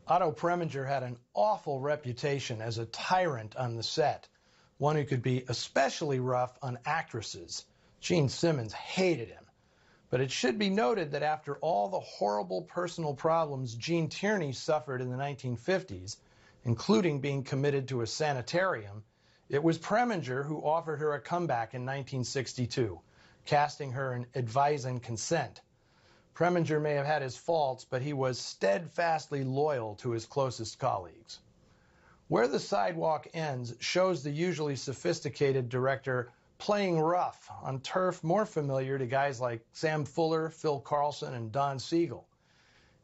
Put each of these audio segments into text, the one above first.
Otto Preminger had an awful reputation as a tyrant on the set, one who could be especially rough on actresses. Gene Simmons hated him. But it should be noted that after all the horrible personal problems Gene Tierney suffered in the 1950s, including being committed to a sanitarium, it was Preminger who offered her a comeback in 1962, casting her in Advise and Consent. Preminger may have had his faults, but he was steadfastly loyal to his closest colleagues. Where the Sidewalk ends shows the usually sophisticated director playing rough on turf more familiar to guys like Sam Fuller, Phil Carlson, and Don Siegel.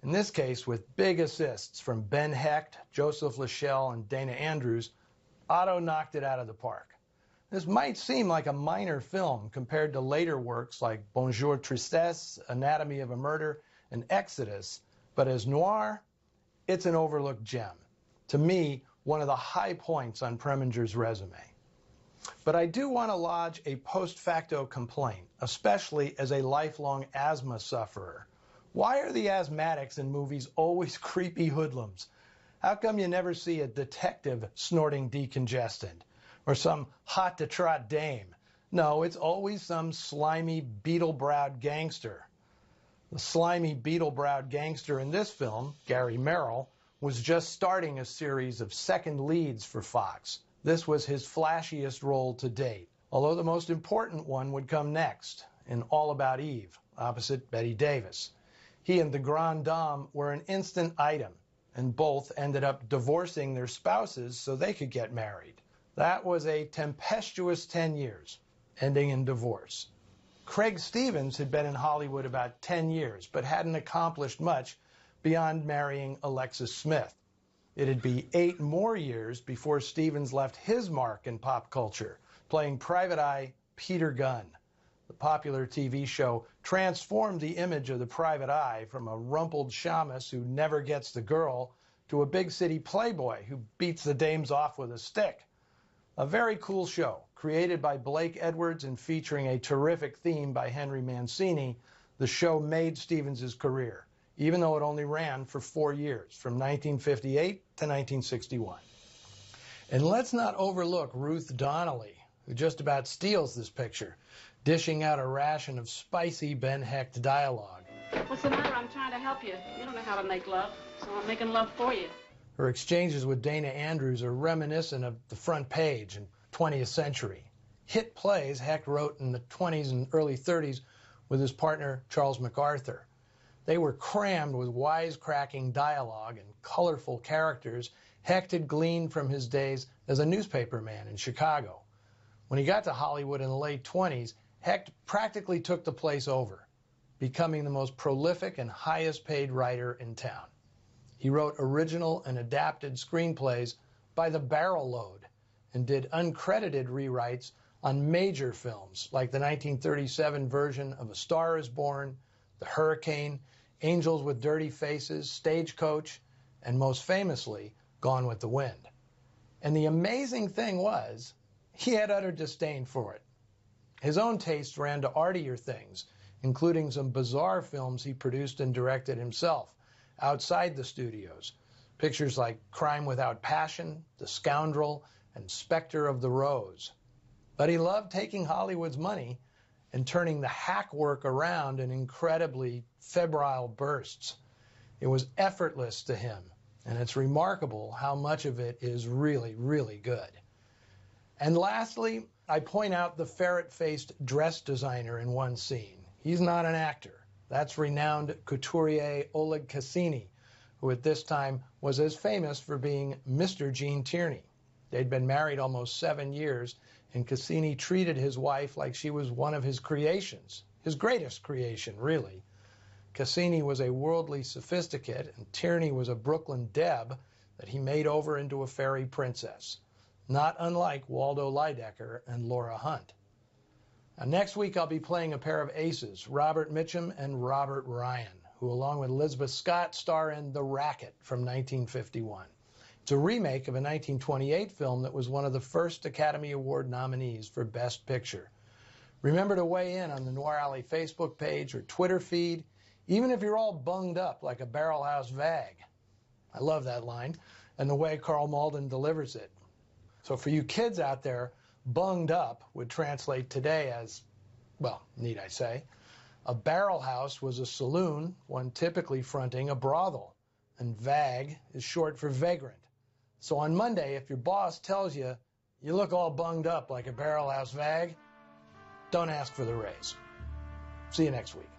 In this case, with big assists from Ben Hecht, Joseph Lachelle, and Dana Andrews, Otto knocked it out of the park. This might seem like a minor film compared to later works like Bonjour Tristesse, Anatomy of a Murder, and Exodus, but as Noir, it's an overlooked gem. To me, one of the high points on Preminger's resume. But I do want to lodge a post facto complaint, especially as a lifelong asthma sufferer. Why are the asthmatics in movies always creepy hoodlums? How come you never see a detective snorting decongestant? Or some hot-to-trot dame? No, it's always some slimy, beetle-browed gangster. The slimy, beetle-browed gangster in this film, Gary Merrill, was just starting a series of second leads for Fox. This was his flashiest role to date, although the most important one would come next, in All About Eve, opposite Bette Davis. He and the Grande Dame were an instant item, and both ended up divorcing their spouses so they could get married. That was a tempestuous 10 years, ending in divorce. Craig Stevens had been in Hollywood about 10 years, but hadn't accomplished much beyond marrying Alexis Smith. It'd be 8 more years before Stevens left his mark in pop culture, playing Private Eye Peter Gunn. The popular TV show transformed the image of the Private Eye from a rumpled shamus who never gets the girl to a big city playboy who beats the dames off with a stick. A very cool show, created by Blake Edwards and featuring a terrific theme by Henry Mancini. The show made Stevens' career, even though it only ran for 4 years, from 1958 to 1961. And let's not overlook Ruth Donnelly, who just about steals this picture, dishing out a ration of spicy Ben Hecht dialogue. What's the matter? I'm trying to help you. You don't know how to make love, so I'm making love for you. Her exchanges with Dana Andrews are reminiscent of The Front Page in 20th Century. Hit plays Hecht wrote in the 20s and early 30s with his partner Charles MacArthur. They were crammed with wisecracking dialogue and colorful characters Hecht had gleaned from his days as a newspaperman in Chicago. When he got to Hollywood in the late 20s, Hecht practically took the place over, becoming the most prolific and highest paid writer in town. He wrote original and adapted screenplays by the barrel load and did uncredited rewrites on major films like the 1937 version of A Star is Born, The Hurricane, Angels with Dirty Faces, Stagecoach, and most famously, Gone with the Wind. And the amazing thing was, he had utter disdain for it. His own taste ran to artier things, including some bizarre films he produced and directed himself, outside the studios. Pictures like Crime Without Passion, The Scoundrel, and Spectre of the Rose. But he loved taking Hollywood's money and turning the hack work around in incredibly febrile bursts. It was effortless to him, and it's remarkable how much of it is really, really good. And lastly, I point out the ferret-faced dress designer in one scene. He's not an actor. That's renowned couturier Oleg Cassini, who at this time was as famous for being Mr. Gene Tierney. They'd been married almost 7 years, and Cassini treated his wife like she was one of his creations, his greatest creation, really. Cassini was a worldly sophisticate, and Tierney was a Brooklyn Deb that he made over into a fairy princess, not unlike Waldo Lydecker and Laura Hunt. Now, next week, I'll be playing a pair of aces, Robert Mitchum and Robert Ryan, who, along with Elizabeth Scott, star in The Racket from 1951. It's a remake of a 1928 film that was one of the first Academy Award nominees for Best Picture. Remember to weigh in on the Noir Alley Facebook page or Twitter feed, even if you're all bunged up like a barrel house vag. I love that line, and the way Carl Malden delivers it. So for you kids out there, bunged up would translate today as, well, need I say, a barrel house was a saloon, one typically fronting a brothel, and vag is short for vagrant. So on Monday, if your boss tells you, you look all bunged up like a barrel house vag, don't ask for the raise. See you next week.